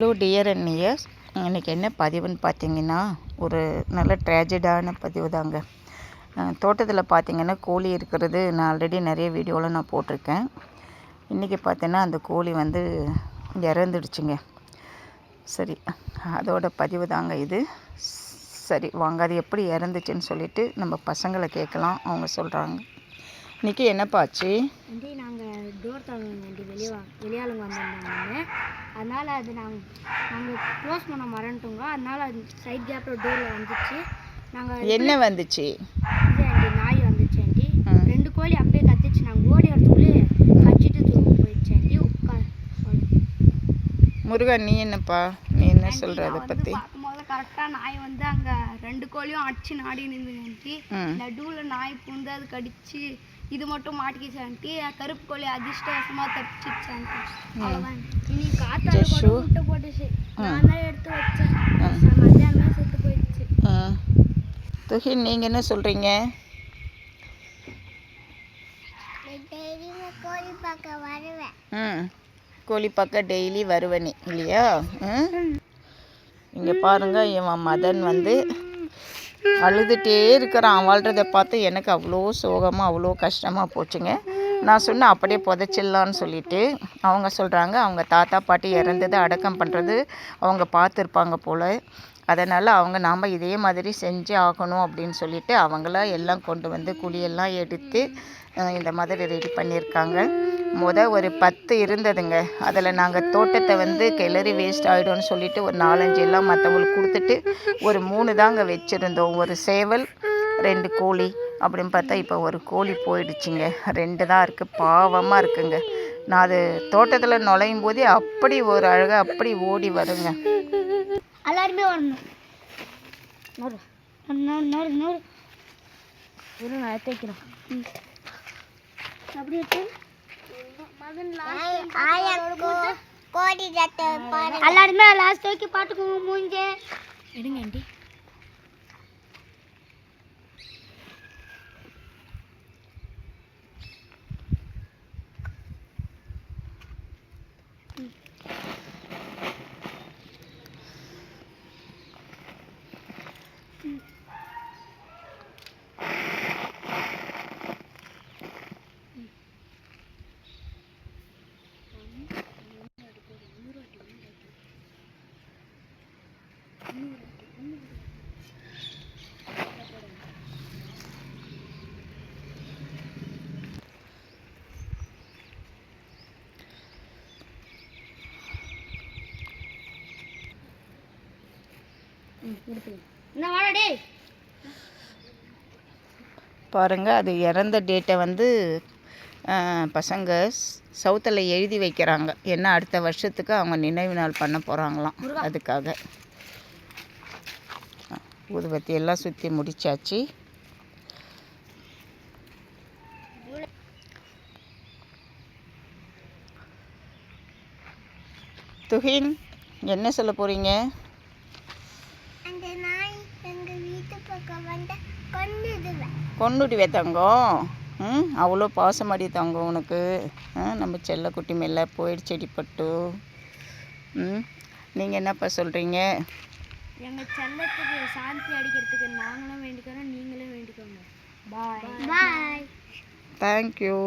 Hello dear and nears, இன்றைக்கி என்ன பதிவுன்னு பார்த்தீங்கன்னா, ஒரு நல்ல ட்ராஜடான பதிவு தாங்க. தோட்டத்தில் பார்த்தீங்கன்னா கோழி இருக்கிறது நான் ஆல்ரெடி நிறைய வீடியோவில் நான் போட்டிருக்கேன். இன்றைக்கி பார்த்தீங்கன்னா அந்த கோழி வந்து இறந்துடுச்சுங்க. சரி, அதோட பதிவு தாங்க இது. சரி வாங்க, அது எப்படி இறந்துச்சுன்னு சொல்லிவிட்டு நம்ம பசங்களை கேட்கலாம், அவங்க சொல்கிறாங்க. இன்றைக்கி என்னப்பா ஆச்சு? நாங்கள் டோர் தரணும் வெளியாளுங்க வந்திருந்தாங்க. அதனால் அது நாங்கள் க்ளோஸ் பண்ண மறந்துட்டோங்க. அதனால் அது சைட் கேப்பில் டோரில் வந்துச்சு. நாங்கள் என்ன வந்துச்சு? இது ஆண்டி, நாய் வந்துச்சு ஆண்டி. 2 கோழி அப்படியே கத்திச்சு. நாங்கள் ஓடி வரத்துக்குள்ளே கச்சிட்டு போயிடுச்சு ஆண்டி. முருகன், நீ என்னப்பா, நீ என்ன சொல்கிற அதை பற்றி? பார்க்கும்போது கரெக்டாக நாய் வந்து அங்கே 2 கோழியும் அடிச்சு நாடி நின்று ஆண்டி. நடுவில் நாய் பூந்து அது கடிச்சு இது மட்டும் மாட்டிக்கிச்சு ஆண்டி. கருப்பு கோழி அதிர்ஷ்டவசமாக தப்பிச்சிச்சு ஆண்டி. அவ்வளோதான். இனி காத்தால கூட முட்டை போட்டுச்சு. நான் தான் எடுத்து வச்சேன். மத்தியானமே செத்து போயிடுச்சு. துஹின், நீங்கள் என்ன சொல்கிறீங்க? கோழி பார்க்க வருவேன். கோழி பார்க்க டெய்லி வருவனே இல்லையா? இங்கே பாருங்கள், இவன் மதன் வந்து அழுதுகிட்டே இருக்கிறான். வாழ்கிறத பார்த்து எனக்கு அவ்வளோ சோகமாக அவ்வளோ கஷ்டமாக போச்சுங்க. நான் சொன்னேன் அப்படியே புதைச்சிடலான்னு சொல்லிவிட்டு, அவங்க சொல்கிறாங்க அவங்க தாத்தா பாட்டி இறந்தது அடக்கம் பண்ணுறது அவங்க பார்த்துருப்பாங்க போல். அதனால் அவங்க நாம் இதே மாதிரி செஞ்சு ஆகணும் அப்படின்னு சொல்லிவிட்டு அவங்கள எல்லாம் கொண்டு வந்து குழியெல்லாம் எடுத்து இந்த மாதிரி ரெடி பண்ணியிருக்காங்க. ஒரு 10 இருந்ததுங்க. அதில் நாங்கள் தோட்டத்தை வந்து கிளறி வேஸ்ட் ஆகிடும்னு சொல்லிவிட்டு ஒரு 4-5 எல்லாம் மற்றவங்களுக்கு கொடுத்துட்டு ஒரு 3 தாங்க வச்சுருந்தோம். ஒரு சேவல், 2 கோழி அப்படின்னு பார்த்தா இப்போ ஒரு கோழி போயிடுச்சுங்க. 2 தான் இருக்குது. பாவமாக இருக்குங்க. நான் அது தோட்டத்தில் நுழையும் போதே அப்படி ஒரு அழகாக அப்படி ஓடி வருங்க. எல்லாருமே வரணும். தேய்க்கிறோம் அப்படி வச்சு எல்லாருமே லாஸ்ட் வரைக்கும் பாட்டுக்கோங்க. மூஞ்சே எடுங்க ஆண்டி. பாருங்க, அது இறந்த டேட்டை வந்து பசங்க சவுத்தில் எழுதி வைக்கிறாங்க. ஏன்னா அடுத்த வருஷத்துக்கு அவங்க நினைவு நாள் பண்ண போகிறாங்களாம். அதுக்காக ஊதுபத்தி எல்லாம் சுற்றி முடிச்சாச்சு. துஹின், என்ன சொல்ல போகிறீங்க? கொண்டுடுவே தங்கம். அவ்வளோ பாசமடி தங்கம் உனக்கு. நம்ம செல்லக்குட்டி மேலே போயிடுச்செடி பட்டு. நீங்கள் என்னப்பா சொல்கிறீங்க? எங்கள் செல்லத்துக்கு சாந்தி அடிக்கிறதுக்கு நாங்களும் வேண்டிக்கிறோம், நீங்களும் வேண்டிக்கோங்க. பாய் பாய். தேங்க்யூ.